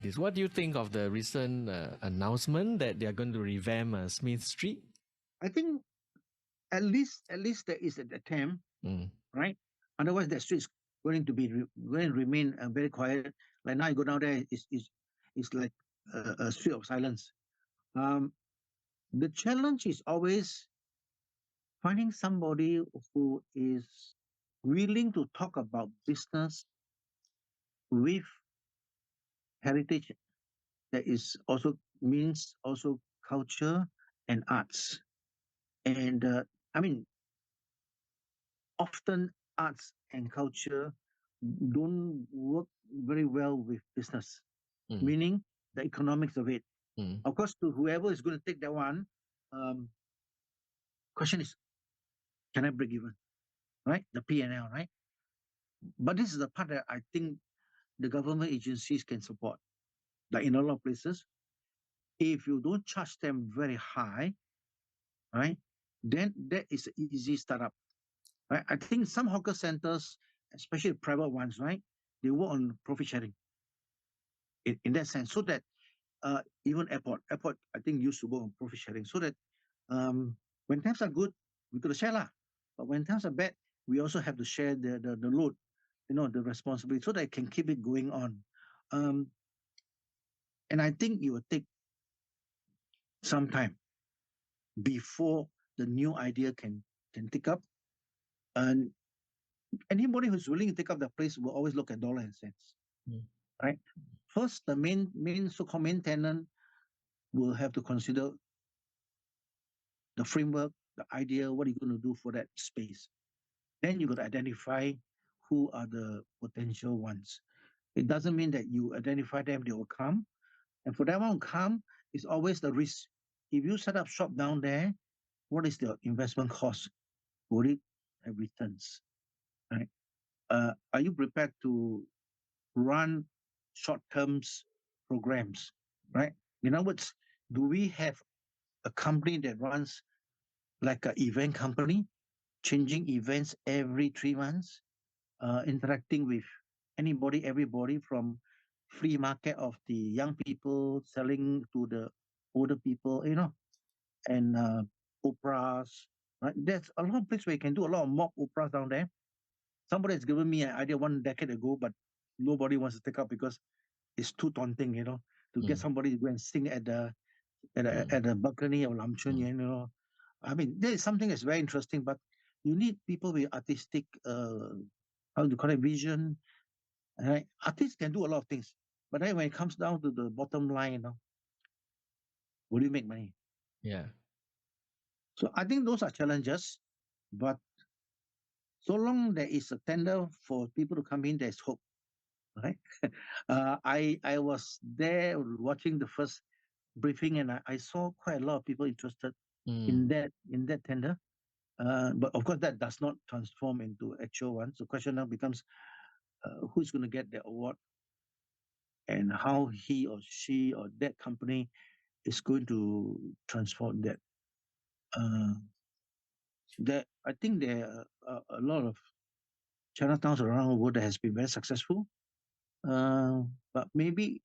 this. What do you think of the recent announcement that they are going to revamp Smith Street? I think at least there is an attempt, right? Otherwise, that street is going to remain very quiet. Like now, you go down there, it's like a street of silence. The challenge is always finding somebody who is willing to talk about business with heritage that is also means also culture and arts. And I mean, often arts and culture don't work very well with business, meaning the economics of it. Of course, to whoever is going to take that one, question is, can I break even? Right? The P&L, right? But this is the part that I think the government agencies can support. Like in a lot of places, if you don't charge them very high, right, then that is an easy startup. Right? I think some hawker centers, especially private ones, right, they work on profit sharing in that sense, so that even airport, I think used to work on profit sharing, so that when times are good, we got to share lah. But when times are bad, we also have to share the load, the responsibility, so that it can keep it going on. And I think it will take some time before the new idea can take up. And anybody who's willing to take up the place will always look at dollar and cents, right? First, the main so-called main tenant will have to consider the framework, the idea, what are you going to do for that space. Then you got to identify who are the potential ones. It doesn't mean that you identify them, they will come. And for that one to come, it's always the risk. If you set up shop down there, what is the investment cost? Will it have returns? Right? Are you prepared to run short-term programs? Right? In other words, do we have a company that runs like an event company, changing events every 3 months, interacting with anybody, everybody, from free market of the young people selling to the older people, and operas, right? There's a lot of places where you can do a lot of mock operas down there. Somebody has given me an idea 1 decade ago, but nobody wants to take up because it's too daunting, to get somebody to go and sing at the balcony of Lam Chun, I mean, there is something that's very interesting, but you need people with artistic, how do you call it, vision. Right? Artists can do a lot of things, but then when it comes down to the bottom line, will you make money? Yeah. So I think those are challenges, but so long there is a tender for people to come in, there's hope. Right? I was there watching the first briefing, and I saw quite a lot of people interested in that tender. But of course, that does not transform into actual one. So, question now becomes, who's going to get the award, and how he or she or that company is going to transform that. I think there are a lot of Chinatowns around the world that has been very successful, but maybe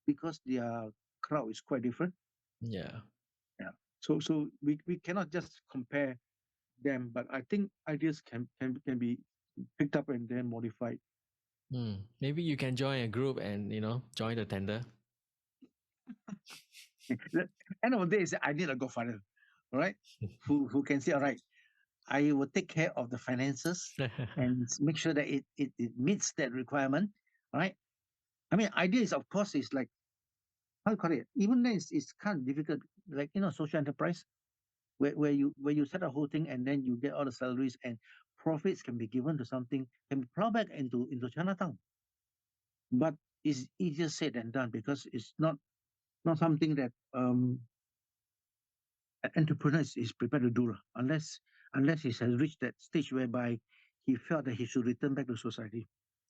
because their crowd is quite different. Yeah. So we cannot just compare them, but I think ideas can be picked up and then modified. Maybe you can join a group and join the tender. End of the day, is I need a godfather, all right, who can say, all right, I will take care of the finances and make sure that it meets that requirement, right? I mean, ideas, of course, is like, how do you call it? Even then, it's kind of difficult, like, social enterprise, where you set a whole thing and then you get all the salaries and profits can be given to something, can be plowed back into Chinatown. But it's easier said than done, because it's not something that an entrepreneur is prepared to do, unless he has reached that stage whereby he felt that he should return back to society.